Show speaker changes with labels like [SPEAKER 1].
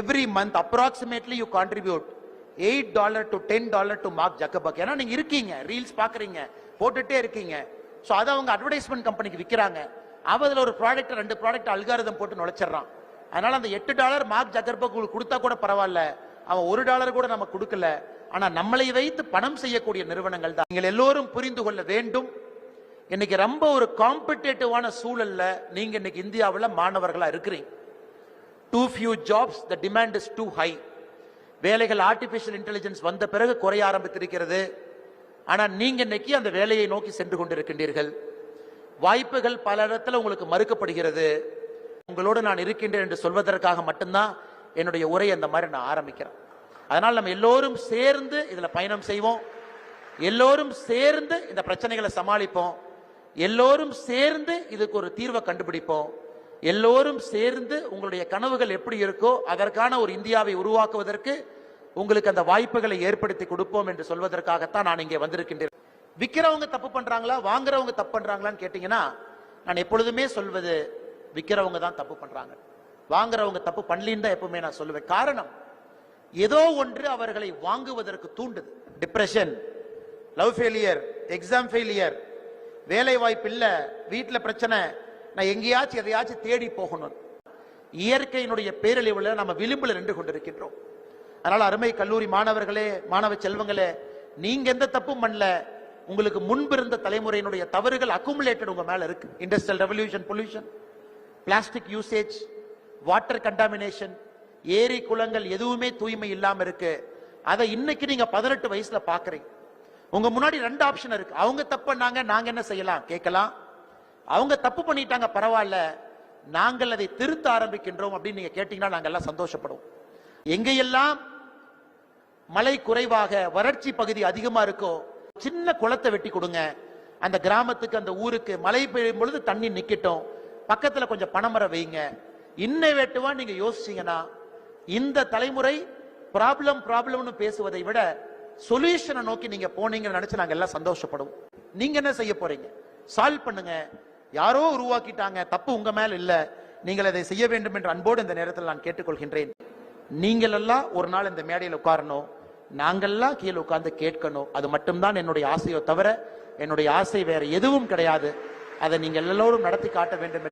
[SPEAKER 1] Every month approximately you contribute $8 to $10 to Mark Zuckerberg. ஏன்னா நீங்க இருக்கீங்க, ரீல்ஸ் பாக்குறீங்க, போட்டுட்டே இருக்கீங்க. சோ அத அவங்க அட்வர்டைஸ்மென்ட் கம்பெனிக்கு விக்கிறாங்க. அவதுல ஒரு ப்ராடக்ட் 2 ப்ராடக்ட் அல்காரிதம் போட்டு நுழைச்சிடறான். அதனால அந்த $8 மார்க் ஜக்கர்பர்க் கொடுத்தா கூட பரவாயில்ல, அவன் $1 கூட நமக்கு கொடுக்கல. ஆனா நம்மளை வைத்து பணம் செய்யக்கூடிய நிறுவனங்கள் தான். நீங்கள் எல்லோரும் புரிந்து கொள்ள வேண்டும், இன்னைக்கு ரொம்ப ஒரு காம்படிட்டிவான சூழல்ல நீங்க இன்னைக்கு இந்தியாவில் மாணவர்களா இருக்கிறீங்க. Too few jobs, the demand is too high. வேலைகள் ஆர்டிபிஷியல் இன்டெலிஜென்ஸ் வந்த பிறகு குறைய ஆரம்பித்திருக்கிறது. ஆனா நீங்க இன்னைக்கு அந்த வேலையை நோக்கி சென்று கொண்டிருக்கின்றீர்கள். வாய்ப்புகள் பல இடத்துல உங்களுக்கு மறுக்கப்படுகிறது. உங்களோடு நான் இருக்கின்றேன் என்று சொல்வதற்காக மட்டும்தான் என்னுடைய உரை அந்த மாதிரி நான் ஆரம்பிக்கிறேன். அதனால் நம்ம எல்லோரும் சேர்ந்து இதுல பயணம் செய்வோம், எல்லோரும் சேர்ந்து இந்த பிரச்சனைகளை சமாளிப்போம், எல்லோரும் சேர்ந்து இதுக்கு ஒரு தீர்வை கண்டுபிடிப்போம், எல்லோரும் சேர்ந்து உங்களுடைய கனவுகள் எப்படி இருக்கோ அதற்கான ஒரு இந்தியாவை உருவாக்குவதற்கு உங்களுக்கு அந்த வாய்ப்புகளை ஏற்படுத்தி கொடுப்போம் என்று சொல்வதற்காகத்தான் நான் இங்கே வந்திருக்கின்றேன். விற்கிறவங்க தப்பு பண்றாங்களா, வாங்குறவங்க தப்பு பண்றாங்களான்னு கேட்டீங்கன்னா, நான் எப்பொழுதுமே சொல்வது விற்கிறவங்க தான் தப்பு பண்றாங்க, வாங்குறவங்க தப்பு பண்ணலின்னு தான் எப்பவுமே நான் சொல்லுவேன். காரணம், ஏதோ ஒன்று அவர்களை வாங்குவதற்கு தூண்டுது. Depression, love failure, exam failure, வேலை வாய்ப்பு இல்ல, வீட்டுல பிரச்சனை, நான் எங்கேயாச்சும் எதையாச்சும் தேடி போகணும். இயற்கையினுடைய பேரழிவுல நம்ம விளிம்புல நின்று கொண்டிருக்கின்றோம். அதனால அருமை கல்லூரி மாணவர்களே, மாணவ செல்வங்களே, நீங்க எந்த தப்பும் பண்ணல, உங்களுக்கு முன்பு இருந்த தலைமுறையினுடைய தவறுகள் அக்குமுலேட்டட் உங்க மேல இருக்கு. Industrial revolution, pollution, plastic usage, water contamination, ஏரி குளங்கள் எதுவுமே தூய்மை இல்லாம இருக்கு. அதை இன்னைக்கு நீங்க 18 வயசுல பாக்குறீங்க. உங்க முன்னாடி 2 ஆப்ஷன் இருக்கு. அவங்க தப்பு பண்ணாங்க, நாங்க என்ன செய்யலாம் கேட்கலாம். அவங்க தப்பு பண்ணிட்டாங்க, பரவாயில்ல, நாங்கள் அதை திருத்த ஆரம்பிக்கின்றோம் அப்படின்னு நீங்க கேட்டீங்கன்னா நாங்க எல்லாம் சந்தோஷப்படுவோம். எங்கெல்லாம் மழை குறைவாக வறட்சி பகுதி அதிகமா இருக்கோ சின்ன குளத்தை வெட்டி கொடுங்க. அந்த கிராமத்துக்கு, அந்த ஊருக்கு மழை பெய்யும் பொழுது தண்ணி நிக்கட்டும், பக்கத்துல கொஞ்சம் பனைமரம் வைங்க. இன்னோவேட்டிவா நீங்க யோசிச்சீங்கன்னா இந்த தலைமுறை ப்ராப்ளம்னு பேசுவதை விட சொல்யூஷனை நோக்கி நீங்க போனீங்கன்னு நினைச்சு நாங்க எல்லாம் சந்தோஷப்படுவோம். நீங்க என்ன செய்ய போறீங்க? சால்வ் பண்ணுங்க. யாரோ உருவாக்கிட்டாங்க, தப்பு உங்க மேல இல்ல, நீங்கள் அதை செய்ய வேண்டும் என்று அன்போடு இந்த நேரத்தில் நான் கேட்டுக்கொள்கின்றேன். நீங்கள் எல்லாம் ஒரு நாள் இந்த மேடையில் உட்காரணும், நாங்கெல்லாம் கீழே உட்கார்ந்து கேட்கணும். அது மட்டும்தான் என்னுடைய ஆசையோ தவிர என்னுடைய ஆசை வேற எதுவும் கிடையாது. அதை நீங்கள் எல்லோரும் நடத்தி காட்ட வேண்டும்.